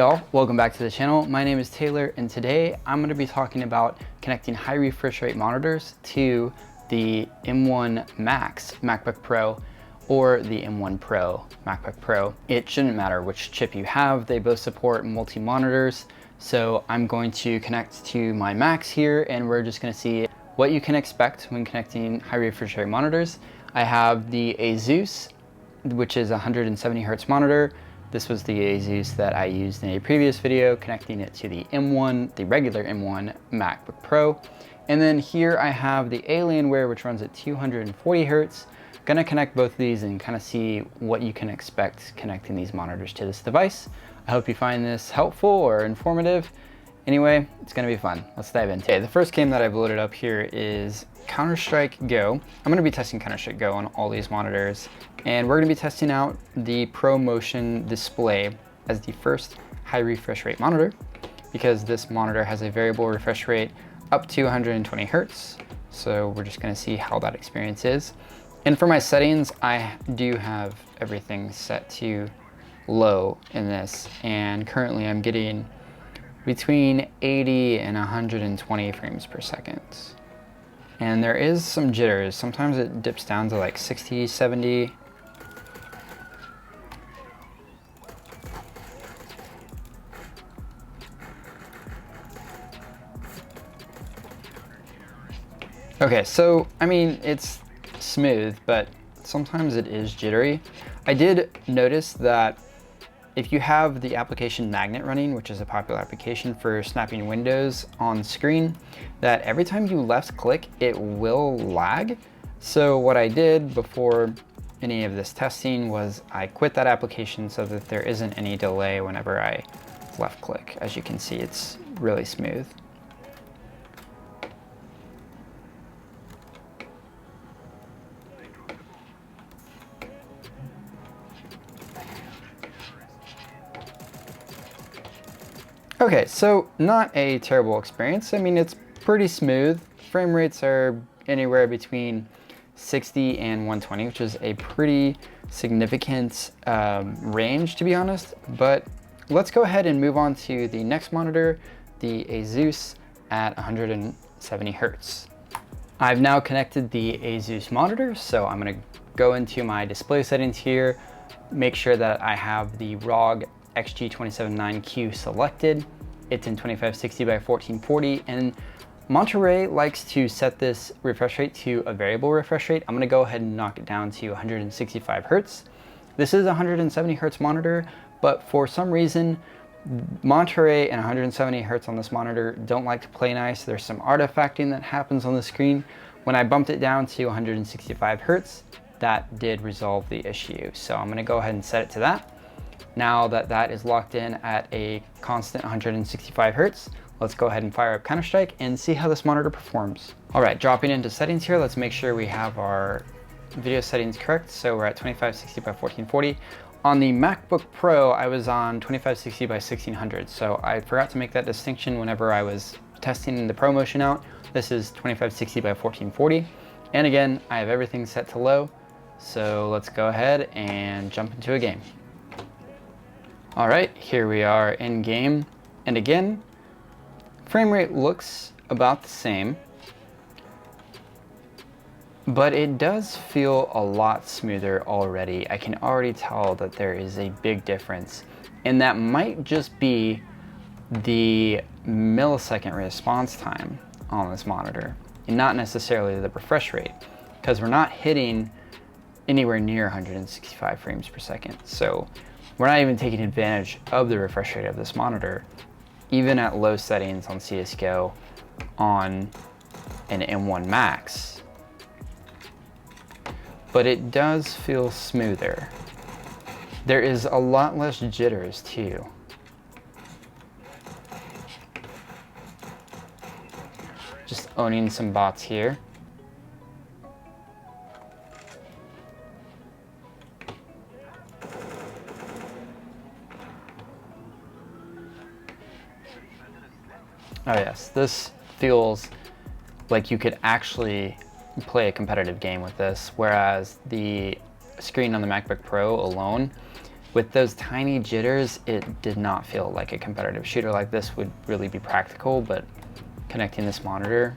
y'all, welcome back to the channel. My name is Taylor and today I'm going to be talking about connecting high refresh rate monitors to the M1 Max MacBook Pro or the M1 Pro MacBook Pro. It shouldn't matter which chip you have, they both support multi-monitors. So I'm going to connect to my Macs here and we're just going to see what you can expect when connecting high refresh rate monitors. I have the Asus, which is a 170 Hertz monitor. This was the Asus that I used in a previous video, connecting it to the M1, the regular M1 MacBook Pro. And then here I have the Alienware, which runs at 240 Hertz. Gonna connect both of these and kind of see what you can expect connecting these monitors to this device. I hope you find this helpful or informative. Anyway, it's gonna be fun. Let's dive in. Okay, the first game that I've loaded up here is Counter-Strike Go. I'm gonna be testing Counter-Strike Go on all these monitors, and we're gonna be testing out the ProMotion display as the first high refresh rate monitor, because this monitor has a variable refresh rate up to 120 Hertz. So we're just gonna see how that experience is. And for my settings, I do have everything set to low in this, and currently I'm getting between 80 and 120 frames per second. And there is some jitters. Sometimes it dips down to like 60, 70. Okay, so I mean, it's smooth, but sometimes it is jittery. I did notice that if you have the application Magnet running, which is a popular application for snapping windows on screen, that every time you left click, it will lag. So what I did before any of this testing was I quit that application so that there isn't any delay whenever I left click. As you can see, it's really smooth. Okay, so not a terrible experience. I mean, it's pretty smooth. Frame rates are anywhere between 60 and 120, which is a pretty significant range, to be honest. But let's go ahead and move on to the next monitor, the Asus at 170 Hertz. I've now connected the Asus monitor, so I'm gonna go into my display settings here, make sure that I have the ROG XG279Q selected. It's in 2560 by 1440, and Monterey likes to set this refresh rate to a variable refresh rate. I'm gonna go ahead and knock it down to 165 Hertz. This is a 170 Hertz monitor, but for some reason, Monterey and 170 Hertz on this monitor don't like to play nice. There's some artifacting that happens on the screen. When I bumped it down to 165 Hertz, that did resolve the issue. So I'm gonna go ahead and set it to that. Now that that is locked in at a constant 165 Hertz, let's go ahead and fire up Counter-Strike and see how this monitor performs. All right, dropping into settings here, let's make sure we have our video settings correct. So we're at 2560 by 1440. On the MacBook Pro, I was on 2560 by 1600. So I forgot to make that distinction whenever I was testing the ProMotion out. This is 2560 by 1440. And again, I have everything set to low. So let's go ahead and jump into a game. All right, here we are in game. And again, frame rate looks about the same, but it does feel a lot smoother already. I can already tell that there is a big difference, and that might just be the millisecond response time on this monitor, and not necessarily the refresh rate, because we're not hitting anywhere near 165 frames per second. So we're not even taking advantage of the refresh rate of this monitor, even at low settings on CSGO on an M1 Max. But it does feel smoother. There is a lot less jitters too. Just owning some bots here. Oh yes, this feels like you could actually play a competitive game with this, whereas the screen on the MacBook Pro alone with those tiny jitters, it did not feel like a competitive shooter like this would really be practical, but connecting this monitor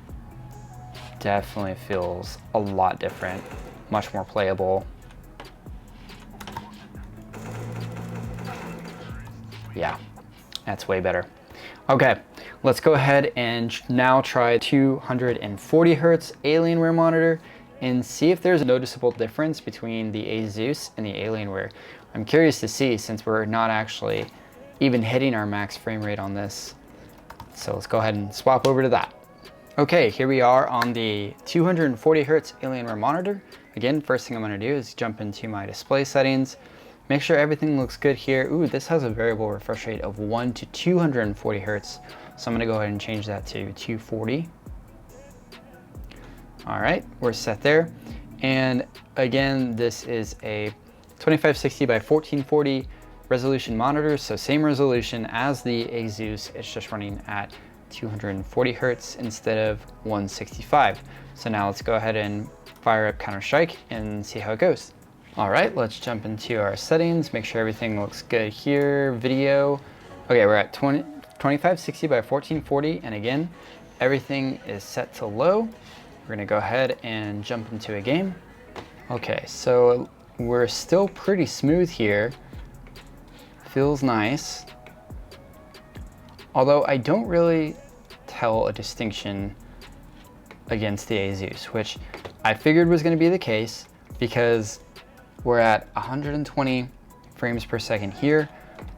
definitely feels a lot different, much more playable. Yeah, that's way better. Okay, let's go ahead and now try 240 Hertz Alienware Monitor and see if there's a noticeable difference between the Asus and the Alienware. I'm curious to see, since we're not actually even hitting our max frame rate on this. So let's go ahead and swap over to that. Okay, here we are on the 240 Hertz Alienware Monitor. Again, first thing I'm gonna do is jump into my display settings. Make sure everything looks good here. Ooh, this has a variable refresh rate of 1 to 240 Hertz. So I'm gonna go ahead and change that to 240. All right, we're set there. And again, this is a 2560 by 1440 resolution monitor. So same resolution as the Asus, it's just running at 240 Hertz instead of 165. So now let's go ahead and fire up Counter-Strike and see how it goes. All right, let's jump into our settings, make sure everything looks good here. Video. Okay, we're at 2560 by 1440, and again, everything is set to low. We're gonna go ahead and jump into a game. Okay, so we're still pretty smooth here. Feels nice. Although I don't really tell a distinction against the Asus, which I figured was gonna be the case because we're at 120 frames per second here,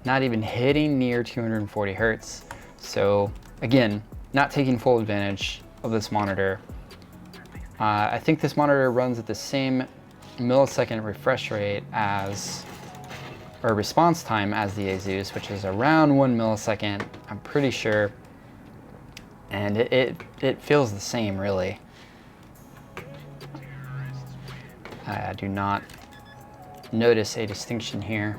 not even hitting near 240 Hertz. So again, not taking full advantage of this monitor. I think this monitor runs at the same millisecond refresh rate as, or response time as the Asus, which is around 1 millisecond, I'm pretty sure. And it feels the same, really. I do not notice a distinction here.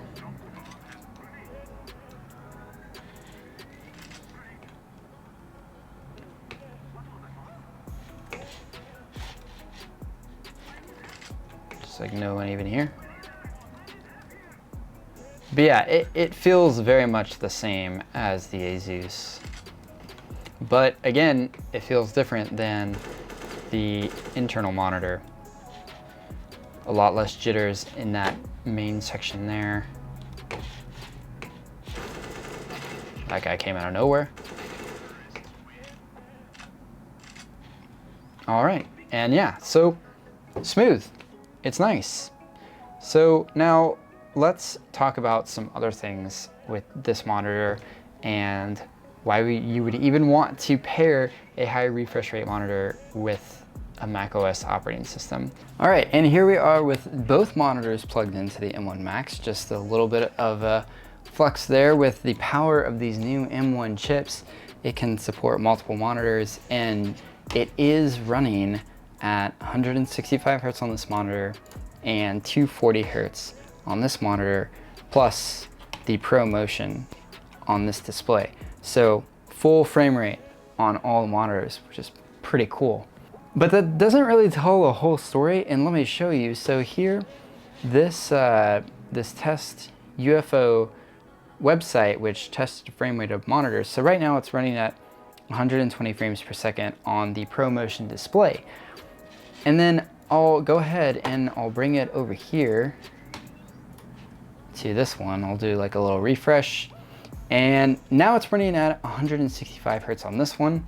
Just like no one even here. But yeah, it feels very much the same as the Asus. But again, it feels different than the internal monitor. A lot less jitters in that main section there. That guy came out of nowhere. All right, and yeah, so smooth. It's nice. So now let's talk about some other things with this monitor and why you would even want to pair a high refresh rate monitor with a macOS operating system. All right, and here we are with both monitors plugged into the M1 Max. Just a little bit of a flex there with the power of these new M1 chips. It can support multiple monitors, and it is running at 165 Hertz on this monitor and 240 Hertz on this monitor, plus the Pro Motion on this display. So full frame rate on all monitors, which is pretty cool. But that doesn't really tell the whole story, and let me show you. So here, this test UFO website, which tests the frame rate of monitors. So right now it's running at 120 frames per second on the Pro Motion display. And then I'll go ahead and I'll bring it over here to this one. I'll do like a little refresh. And now it's running at 165 Hertz on this one.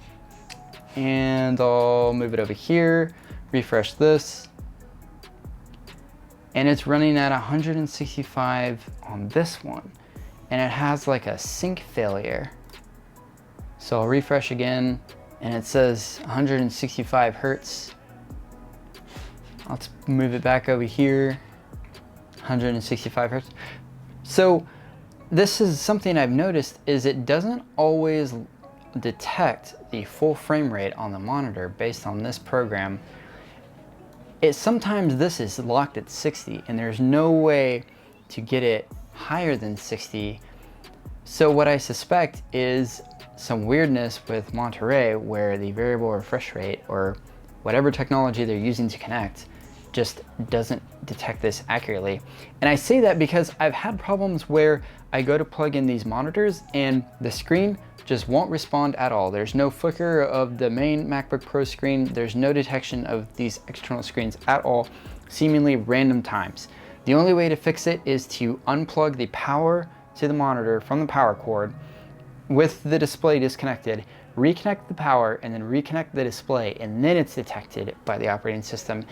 And I'll move it over here, refresh this. And it's running at 165 on this one. And it has like a sync failure. So I'll refresh again, and it says 165 Hertz. Let's move it back over here, 165 Hertz. So this is something I've noticed, is it doesn't always detect the full frame rate on the monitor based on this program. Sometimes this is locked at 60 and there's no way to get it higher than 60. So what I suspect is some weirdness with Monterey where the variable refresh rate or whatever technology they're using to connect just doesn't detect this accurately. And I say that because I've had problems where I go to plug in these monitors and the screen just won't respond at all. There's no flicker of the main MacBook Pro screen. There's no detection of these external screens at all, seemingly random times. The only way to fix it is to unplug the power to the monitor from the power cord with the display disconnected, reconnect the power, and then reconnect the display, and then it's detected by the operating system.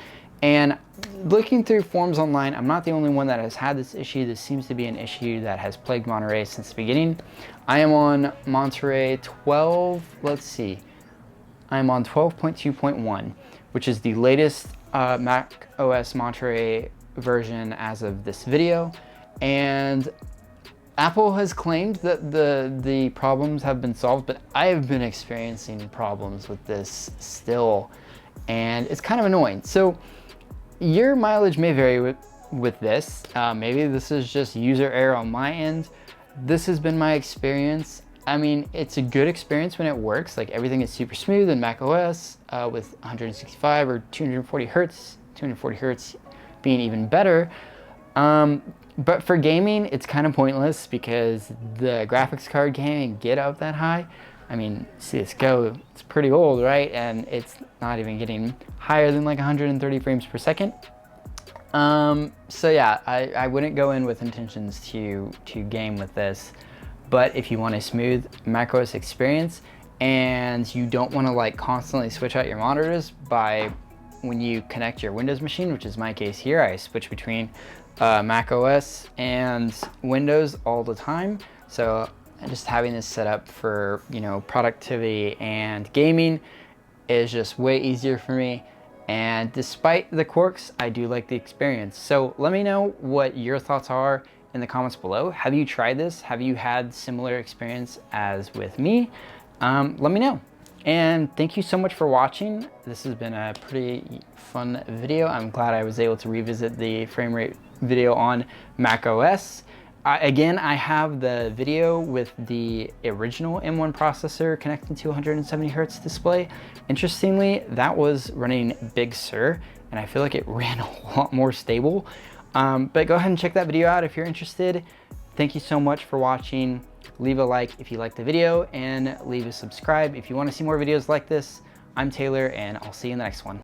And looking through forums online, I'm not the only one that has had this issue. This seems to be an issue that has plagued Monterey since the beginning. I am on Monterey 12, let's see. I'm on 12.2.1, which is the latest Mac OS Monterey version as of this video. And Apple has claimed that the problems have been solved, but I have been experiencing problems with this still, and it's kind of annoying. So your mileage may vary with this. Maybe this is just user error on my end. This has been my experience. I mean, it's a good experience when it works. Like, everything is super smooth in Mac OS with 165 or 240 Hertz, 240 Hertz being even better. But for gaming, it's kind of pointless because the graphics card can't even get up that high. I mean, CSGO, it's pretty old, right? And it's not even getting higher than like 130 frames per second. So yeah, I wouldn't go in with intentions to game with this. But if you want a smooth macOS experience and you don't want to like constantly switch out your monitors by when you connect your Windows machine, which is my case here, I switch between Mac OS and Windows all the time. So just having this set up for, you know, productivity and gaming is just way easier for me. And despite the quirks, I do like the experience. So let me know what your thoughts are in the comments below. Have you tried this? Have you had similar experience as with me? Let me know. And thank you so much for watching. This has been a pretty fun video. I'm glad I was able to revisit the frame rate video on Mac OS. Again, I have the video with the original M1 processor connected to 170 Hertz display. Interestingly, that was running Big Sur, and I feel like it ran a lot more stable. But go ahead and check that video out if you're interested. Thank you so much for watching. Leave a like if you liked the video, and leave a subscribe if you want to see more videos like this. I'm Taylor, and I'll see you in the next one.